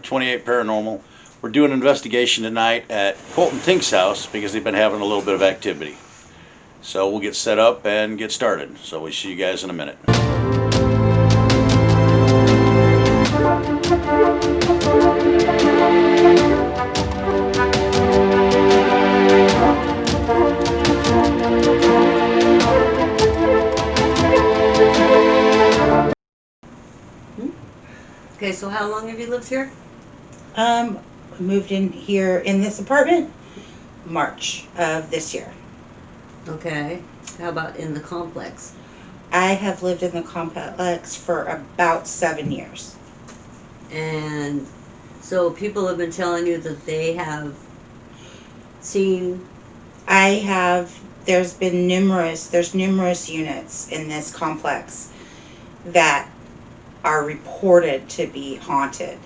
28 Paranormal. We're doing an investigation tonight at Colt Tink's house because they've been having a little bit of activity. So we'll get set up and get started. So we'll see you guys in a minute. Okay, so how long have you lived here? Moved in here in this apartment March of this year. Okay. How about in the complex? I have lived in the complex for about 7 years. And so people have been telling you that they have seen. There's numerous units in this complex that are reported to be haunted.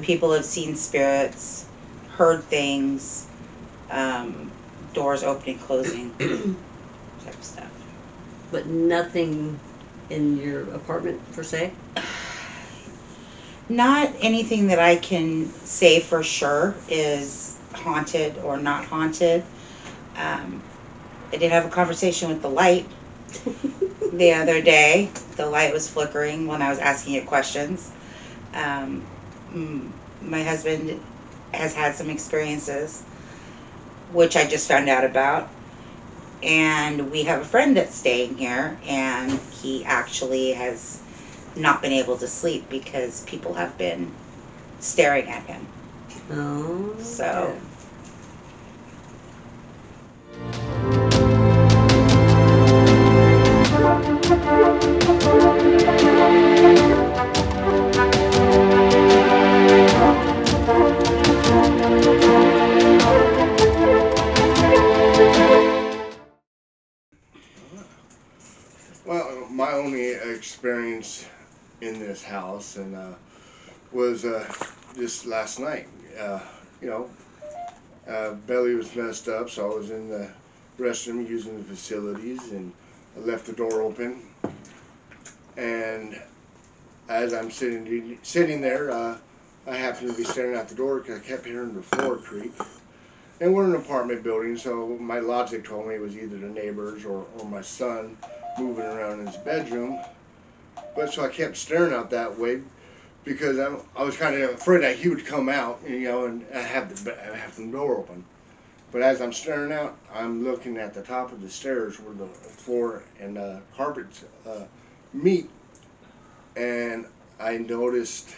People have seen spirits, heard things, doors opening, closing, type of stuff. But nothing in your apartment per se? Not anything that I can say for sure is haunted or not haunted. I did have a conversation with the light the other day. The light was flickering when I was asking it questions. My husband has had some experiences, which I just found out about. And we have a friend that's staying here, and he actually has not been able to sleep because people have been staring at him. Oh. So. Well, my only experience in this house was just last night. You know, belly was messed up, so I was in the restroom using the facilities, and I left the door open. And as I'm sitting there, I happened to be staring out the door because I kept hearing the floor creak. And we're in an apartment building, so my logic told me it was either the neighbors or my son moving around in his bedroom. But so I kept staring out that way because I was kind of afraid that he would come out, and I have the door open. But as I'm staring out, I'm looking at the top of the stairs where the floor and the carpets meet, and I noticed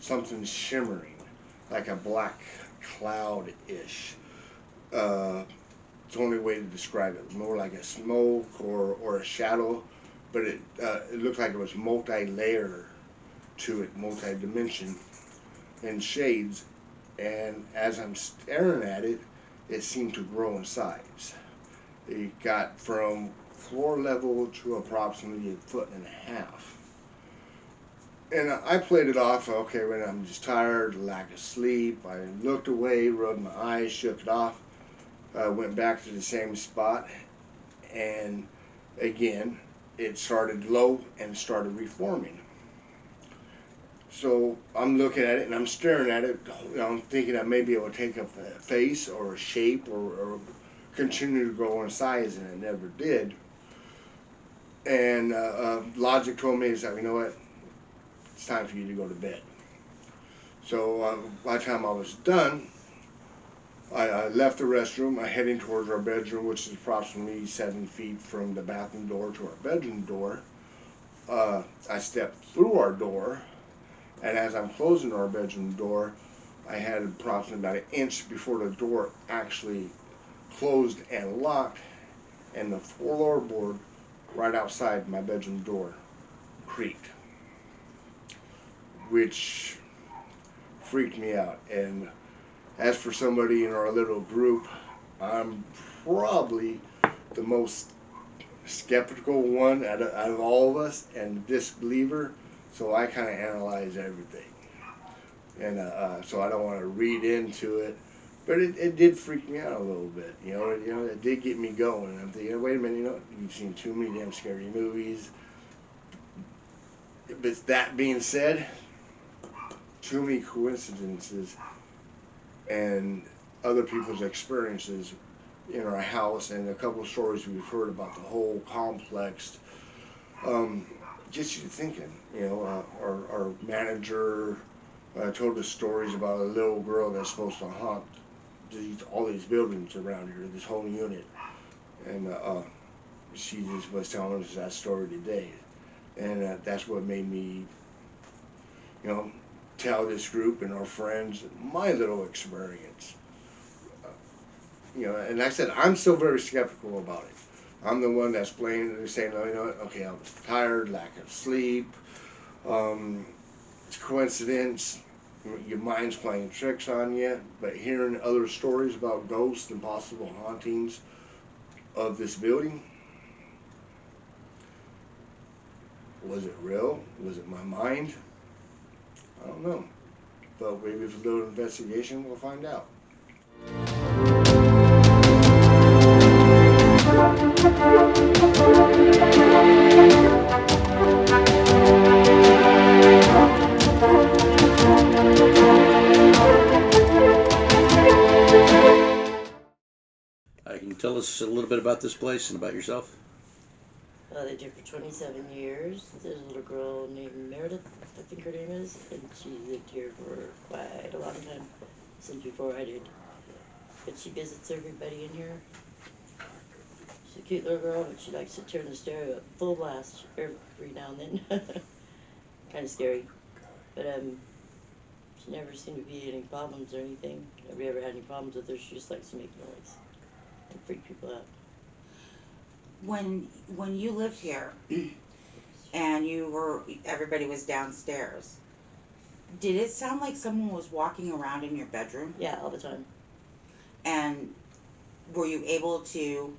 something shimmering, like a black cloud-ish. It's the only way to describe it. More like a smoke or a shadow, but it looked like it was multi-layer to it, multi-dimension and shades. And as I'm staring at it, it seemed to grow in size. It got from floor level to approximately 1.5 feet. And I played it off, okay, when I'm just tired, lack of sleep. I looked away, rubbed my eyes, shook it off. Went back to the same spot, and again, it started low and started reforming. So I'm looking at it and I'm staring at it. I'm thinking that maybe it would take up a face or a shape or continue to grow in size, and it never did. And logic told me is that, you know what, it's time for you to go to bed. So by the time I was done, I left the restroom. I heading towards our bedroom, which is approximately 7 feet from the bathroom door to our bedroom door. I stepped through our door, and as I'm closing our bedroom door, I had approximately about 1 inch before the door actually closed and locked, and the floorboard right outside my bedroom door creaked, which freaked me out. And as for somebody in our little group, I'm probably the most skeptical one out of all of us and disbeliever, so I kind of analyze everything. And so I don't want to read into it, but it did freak me out a little bit. It did get me going. I'm thinking, wait a minute, you've seen too many damn scary movies. But that being said, too many coincidences and other people's experiences in our house, and a couple of stories we've heard about the whole complex. Um, gets you thinking. Our manager told us stories about a little girl that's supposed to haunt all these buildings around here, this whole unit, and she just was telling us that story today, and that's what made me, you know, tell this group and our friends my little experience. And like I said, I'm still very skeptical about it. I'm the one that's blaming, saying, oh, okay, I'm tired, lack of sleep, it's coincidence, your mind's playing tricks on you. But hearing other stories about ghosts and possible hauntings of this building, was it real? Was it my mind? I don't know. But maybe with a little investigation, we'll find out. Can you tell us a little bit about this place and about yourself? I lived here for 27 years. There's a little girl named Meredith, I think her name is, and she lived here for quite a long time, since before I did. But she visits everybody in here. She's a cute little girl, but she likes to turn the stereo up full blast every now and then. Kind of scary. But she never seemed to be any problems or anything. Nobody ever had any problems with her. She just likes to make noise and freak people out. When you lived here and everybody was downstairs, did it sound like someone was walking around in your bedroom? Yeah, all the time. And were you able to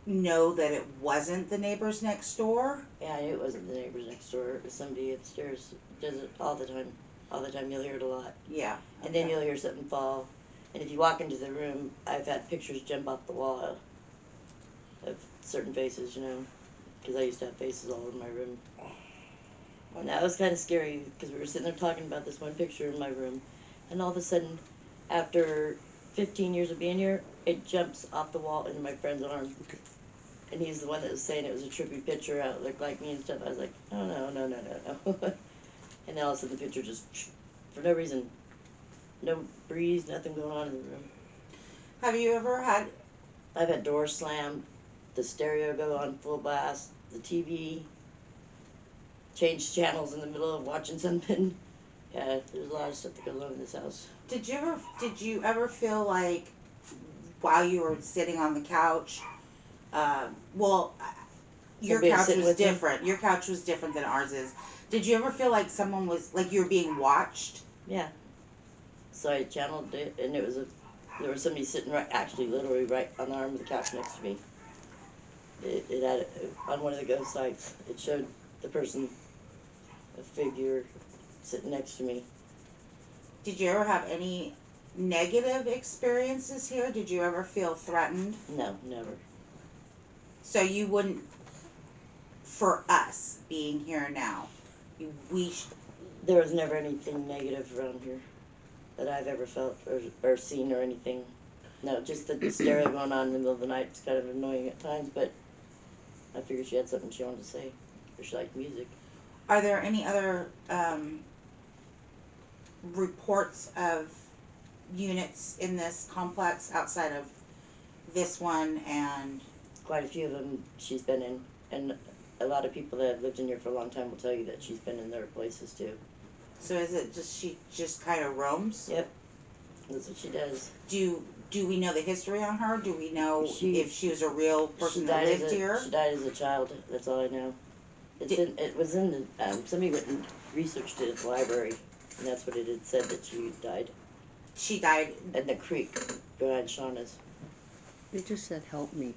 know that it wasn't the neighbors next door? Yeah, I knew it wasn't the neighbors next door. It was somebody upstairs. Does it all the time. All the time, you'll hear it a lot. Yeah. And then you'll hear something fall. And if you walk into the room, I've had pictures jump off the wall of certain faces, because I used to have faces all over my room. And that was kind of scary because we were sitting there talking about this one picture in my room, and all of a sudden, after 15 years of being here, it jumps off the wall into my friend's arm. And he's the one that was saying it was a trippy picture, it looked like me and stuff. I was like, oh, no. And then all of a sudden the picture just, for no reason, no breeze, nothing going on in the room. Have you ever had? I've had doors slam, the stereo go on full blast, the TV change channels in the middle of watching something. Yeah, there's a lot of stuff that goes on in this house. Did you ever feel like while you were sitting on the couch? Well, your Somebody was couch sitting was with me? different. Your couch was different than ours is. Did you ever feel like someone was like you were being watched? Yeah. So I channeled it, and there was somebody sitting actually literally right on the arm of the couch next to me. It had, on one of the ghost sites, it showed the person, a figure, sitting next to me. Did you ever have any negative experiences here? Did you ever feel threatened? No, never. So you wouldn't, for us being here now, There was never anything negative around here that I've ever felt or seen or anything. No, just the stereo going on in the middle of the night is kind of annoying at times, but I figured she had something she wanted to say, or she liked music. Are there any other reports of units in this complex outside of this one? And Quite a few of them she's been in, and a lot of people that have lived in here for a long time will tell you that she's been in their places too. so is it just she just kind of roams? Yep, that's what she does. Do we know the history on her? Do we know if she was a real person that lived here? She died as a child. That's all I know. It was in the somebody went and researched it at the library, and that's what it had said, that she died She died. in the creek behind Shauna's. It just said, help me.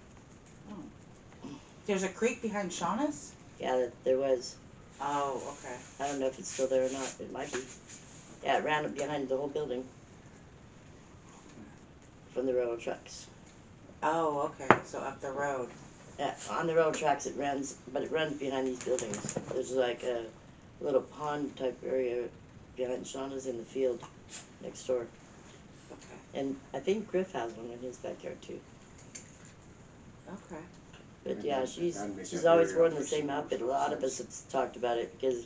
Oh. There's a creek behind Shauna's? Yeah, there was. Oh, okay. I don't know if it's still there or not. It might be. Yeah, it ran behind the whole building from the railroad tracks. Oh, okay. So up the road. Yeah, on the railroad tracks it runs, but it runs behind these buildings. There's like a little pond type area behind Shauna's in the field next door. Okay. And I think Griff has one in his backyard too. Okay. But yeah, That'd she's make that always very worn the obvious. same outfit. A lot of us have talked about it because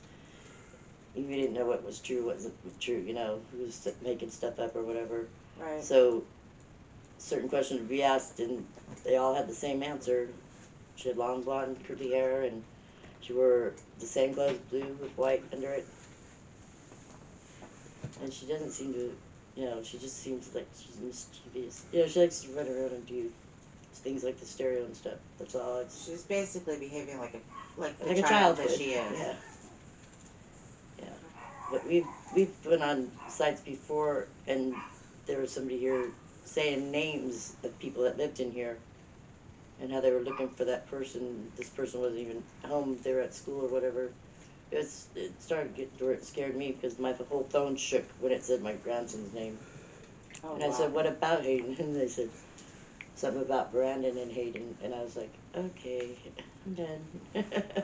we didn't know what was true, what wasn't true, you know, who was making stuff up or whatever. Right. So certain questions would be asked and they all had the same answer. She had long blonde curly hair and she wore the same clothes, blue with white under it. And she doesn't seem to, you know, she just seems like she's mischievous. You know, she likes to run around and do things like the stereo and stuff. That's all it's She's basically behaving like the like a child child that would. she is. Yeah. Yeah. But we've been on sites before and there was somebody here saying names of people that lived in here and how they were looking for that person. This person wasn't even home, they were at school or whatever. It started to get where it scared me because my whole phone shook when it said my grandson's name. Oh, And I wow. said, what about Hayden? And they said something about Brandon and Hayden. And I was like, okay, I'm done.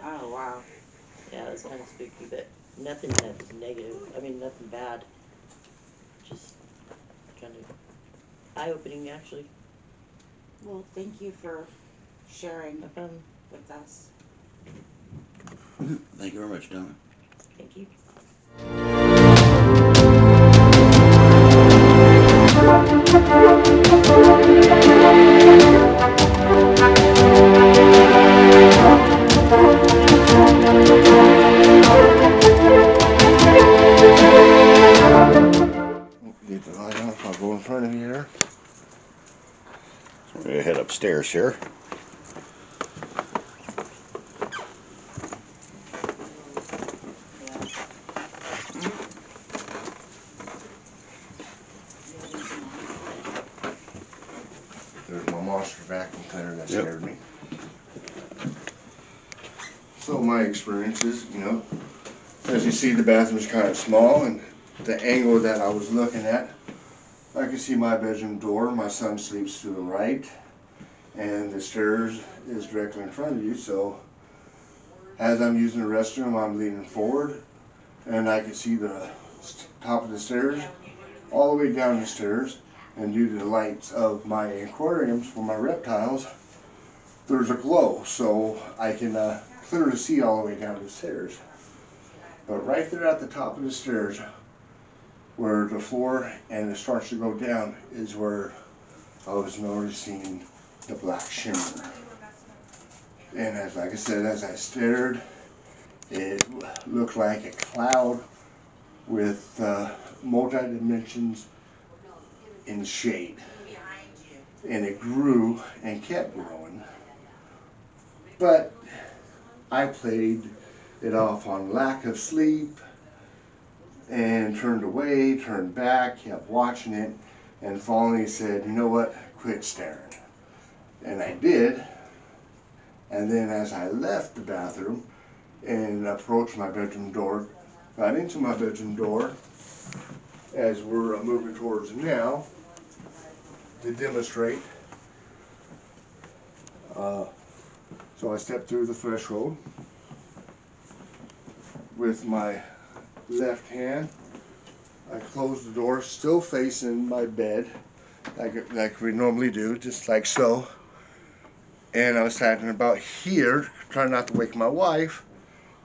Oh, wow. Yeah, it was kind of spooky, but nothing negative. I mean, nothing bad. Just kind of eye-opening, actually. Well, thank you for sharing Um, with us. Thank you very much, Donna. thank you. Get the light off. I'll go in front of you here. We're gonna head upstairs here. There's my monster vacuum cleaner that Yep. scared me. So my experiences, as you see, the bathroom's kind of small, and the angle that I was looking at, I can see my bedroom door. My son sleeps to the right, and the stairs is directly in front of you. So as I'm using the restroom, I'm leaning forward, and I can see the top of the stairs all the way down the stairs. And due to the lights of my aquariums for my reptiles, there's a glow, so I can clearly see all the way down the stairs. But right there at the top of the stairs, where the floor and it starts to go down, is where I was noticing the black shimmer. And like I said, as I stared, it looked like a cloud with multi-dimensions in shade. And it grew and kept growing. But I played it off on lack of sleep and turned away, turned back, kept watching it, and finally said, you know what, quit staring. And I did. And then as I left the bathroom and approached my bedroom door, got into my bedroom door, as we're moving towards now to demonstrate. So I stepped through the threshold with my left hand. I closed the door, still facing my bed, like we normally do, just like so. And I was standing about here, trying not to wake my wife,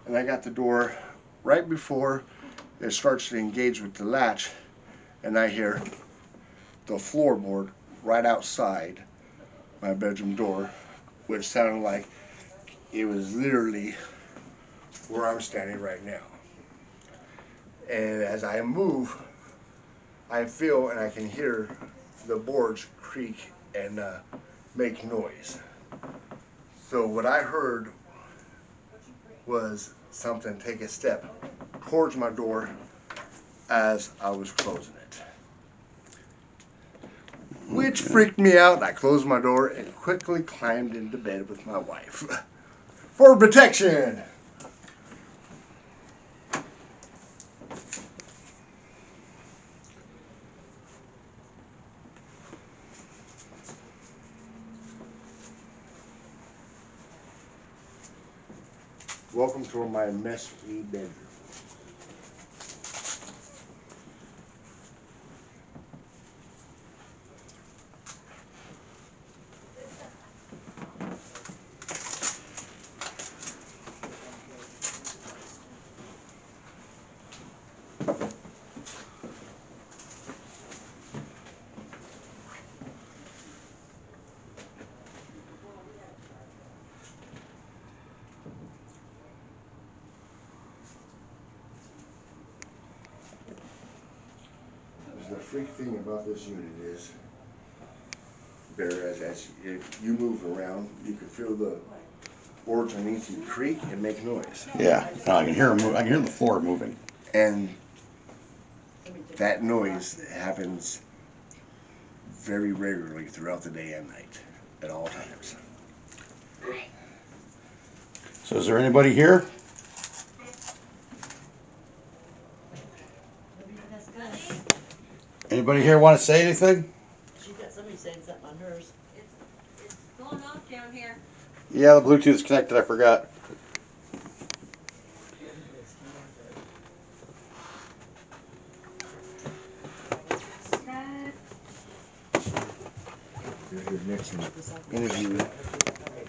and I got the door right before it starts to engage with the latch, and I hear the floorboard right outside my bedroom door, which sounded like it was literally where I'm standing right now. And as I move, I feel and I can hear the boards creak and make noise. So what I heard was something take a step towards my door as I was closing it. Which freaked me out. I closed my door and quickly climbed into bed with my wife. For protection! Welcome to my mess-free bedroom. freak thing about this unit is, Bear, as you move around, you can feel the boards underneath you creak and make noise. Yeah, no, I can hear 'em I can hear the floor moving. And that noise happens very regularly throughout the day and night, at all times. So is there anybody here? That's good. Anybody here want to say anything? She got somebody saying something on hers. It's going off down here. Yeah, the Bluetooth's connected, I forgot. Your next interview.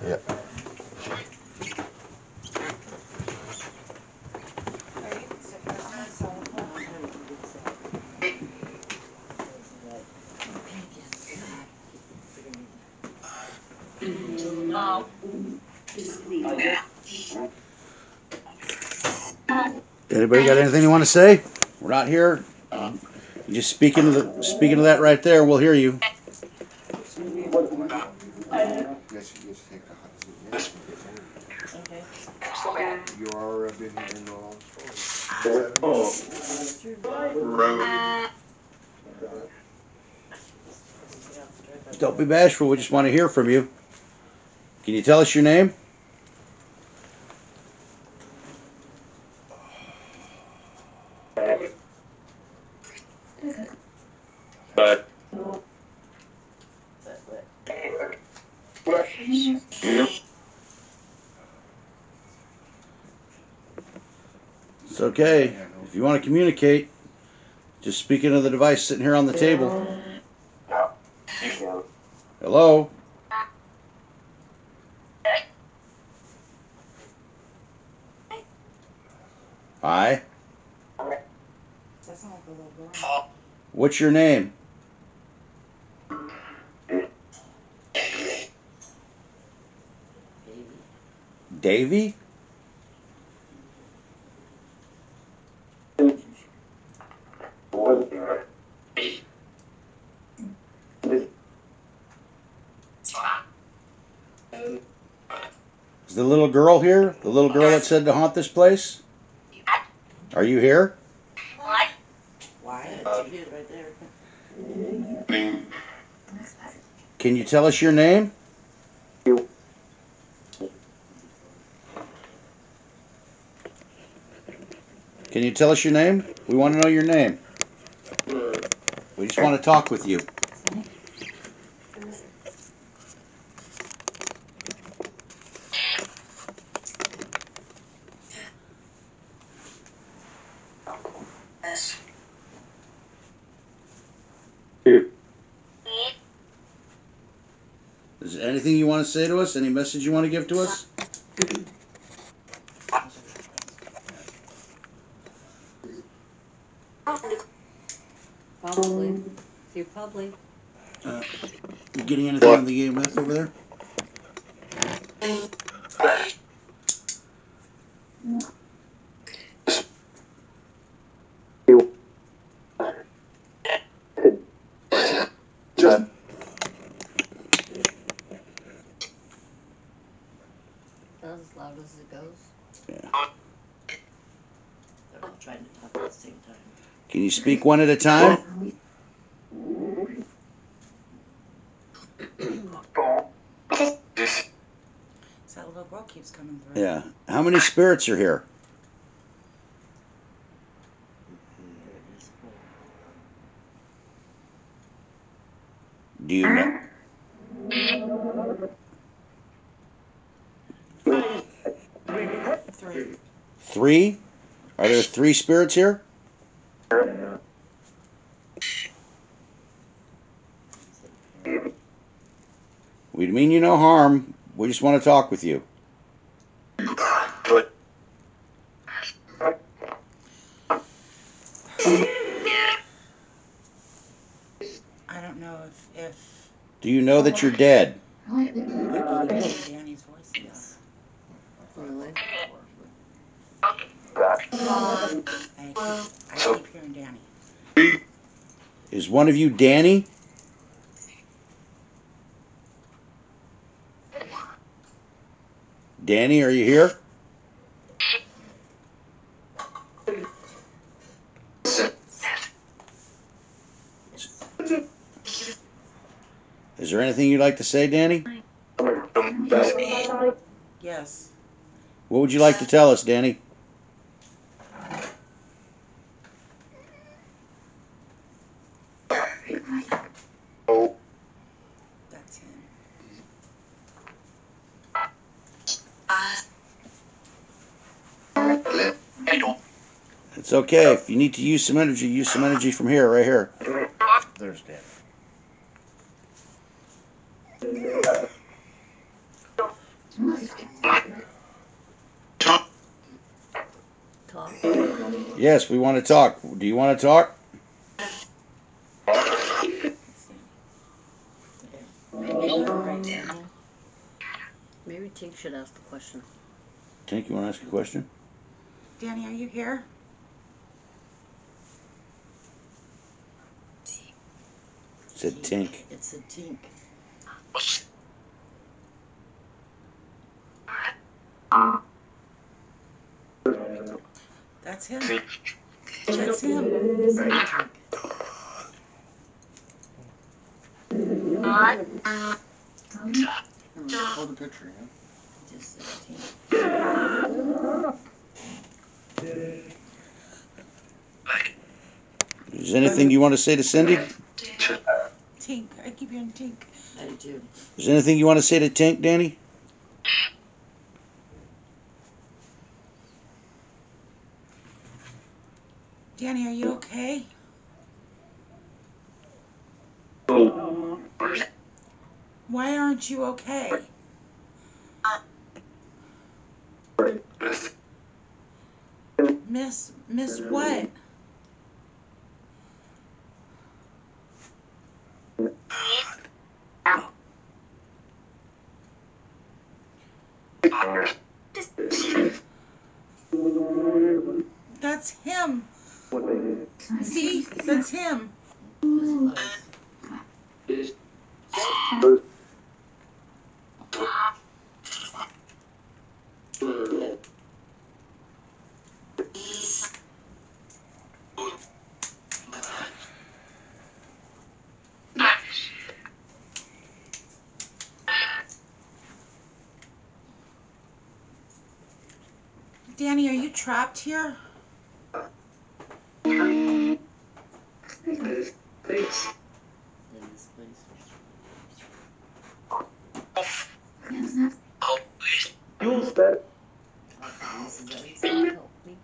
Yeah. Anybody got anything you want to say? We're not here. You just speaking to that right there. We'll hear you. Yes, you just take the hot seat next to it. Okay. You are been here in all. That's true. Don't be bashful. We just want to hear from you. Can you tell us your name? It's okay. If you want to communicate, just speak into the device sitting here on the table. Hello? Hi. Doesn't like a little girl. What's your name? Davy? Is the little girl here? The little girl that said to haunt this place? Are you here? Why? She is right there. Can you tell us your name? Can you tell us your name? We want to know your name. We just want to talk with you. Is there anything you want to say to us? Any message you want to give to us? Probably. If you're public. You getting anything on the EMF over there? That's as loud as it goes. Yeah. They're all trying to talk at the same time. Can you speak one at a time? So that little girl keeps coming through. Yeah. How many spirits are here? Do you know? 3. 3? Are there 3 spirits here? We mean you no harm. We just want to talk with you. I don't know if Do you know that you're dead? I keep hearing Danny's voice in there. Really? I keep hearing Danny. Is one of you Danny? Danny, are you here? Is there anything you'd like to say, Danny? Yes. What would you like to tell us, Danny? That's him. It's okay. If you need to use some energy from here, right here. There's Danny. Talk. Yes, we want to talk. Do you want to talk? Maybe Tink should ask the question. Tink, you want to ask a question? Danny, are you here? Said Tink. It's a tink. That's him. That's him. It's a tink. Hold the picture, yeah? Just a tink. Is there anything you want to say to Cindy? Tink. I keep hearing Tink. I do too. Is there anything you want to say to Tink, Danny? Danny, are you okay? Why aren't you okay? Miss what? That's him. See? That's him. Danny, are you trapped here? In this place. This is that he said, help me.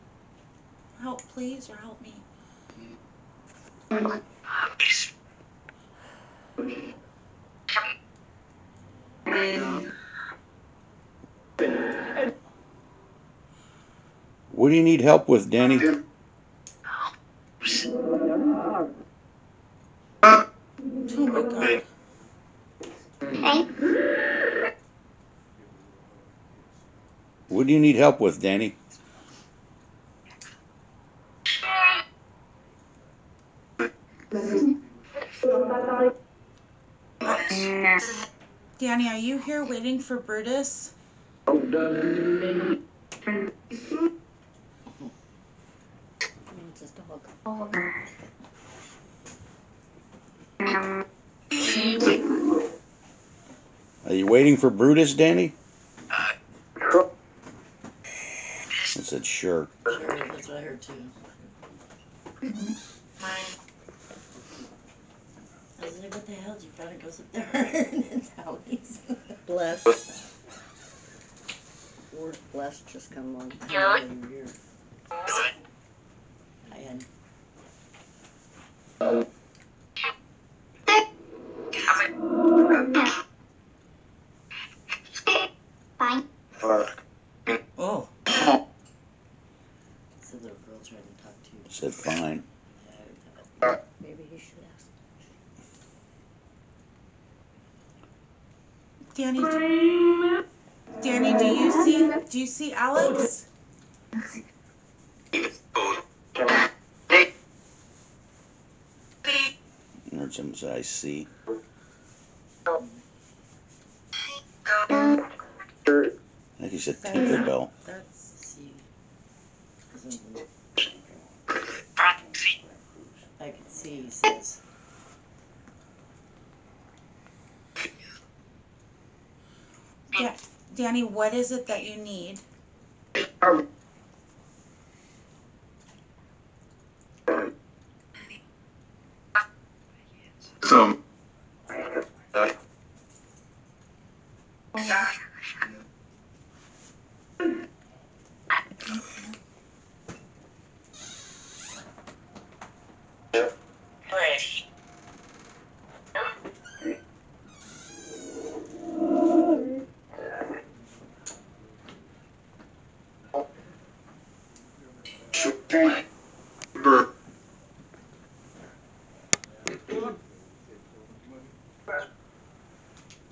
Help, please, or help me. What do you need help with, Danny? Oh my god. What do you need help with, Danny? Danny, are you here waiting for Brutus? Just a hug. Are you waiting for Brutus, Danny? I said sure. Sure, that's what I heard too. I was like, what the hell? Did you finally goes up there and Allie's? Bless. Word bless just come on. I know you're here. I had Oh. this little girl trying to talk to you. Said fine. Yeah, I heard that. Maybe he should ask. Danny, Danny, do you see Alex? margins I see. I think he said Tinkerbell. That's C. I can see, he says. Danny, what is it that you need?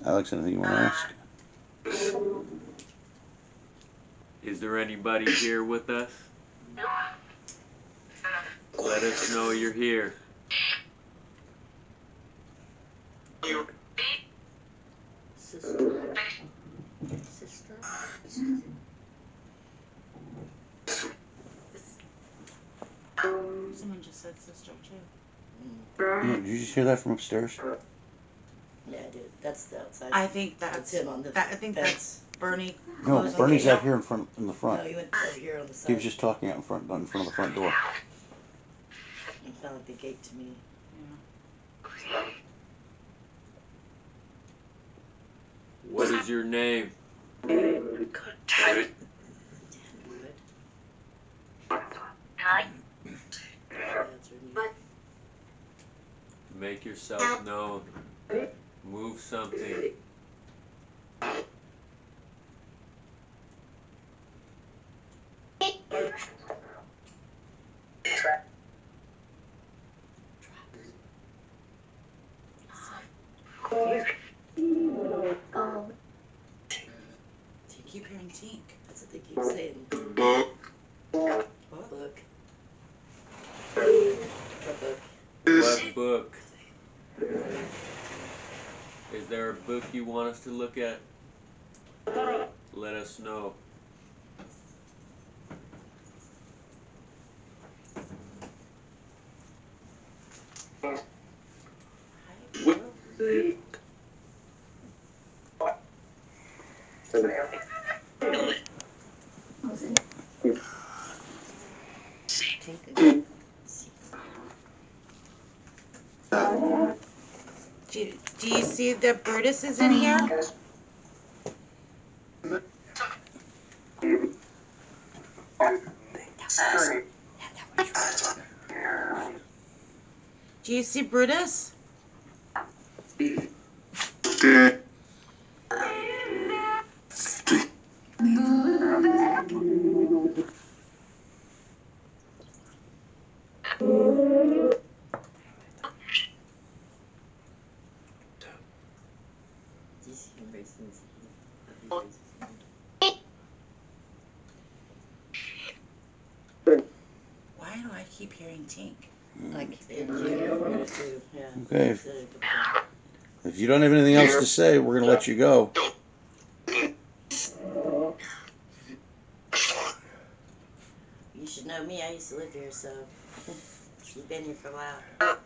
Alex, anything you want to ask? Is there anybody here with us? Let us know you're here. Sister. Sister? Someone just said sister too. Yeah, did you just hear that from upstairs? Yeah, I did. That's the outside. I think that's him on the I think fence. that's Bernie. No, closing Bernie's the out gate. here in front, in the No, front. he went over here on the side. He was just talking out in front of the front door. It felt like the gate to me. What is your name? Make yourself known. Move something. You keep hearing Tink. That's what they keep saying. What? Book. What book? What book? Is there a book you want us to look at? Let us know. Tink again. Do you see that Brutus is in here? Do you see Brutus? Do you see him raising his hand? He raises his hand. Why do I keep hearing Tink? I keep hearing Brutus too. Yeah. Okay. He said it a couple times. If you don't have anything else to say, we're going to let you go. You should know me. I used to live here, so she's been here for a while.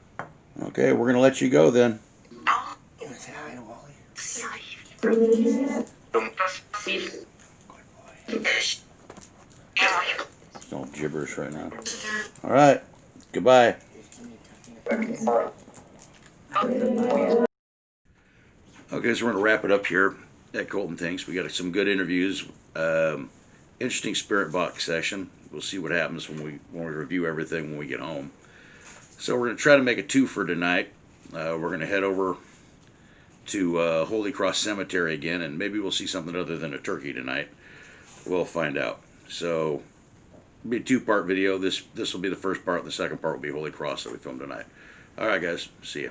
Okay, we're going to let you go then. You want to say hi to Wally? It's all gibberish right now. All right. Goodbye. There's too many talking about. Okay, so we're going to wrap it up here at Colton Thinks. We got some good interviews. Interesting spirit box session. We'll see what happens when we review everything when we get home. So we're going to try to make a two for tonight. We're going to head over to Holy Cross Cemetery again, and maybe we'll see something other than a turkey tonight. We'll find out. So it'll be a two-part video. This will be the first part. The second part will be Holy Cross that we filmed tonight. All right, guys. See ya.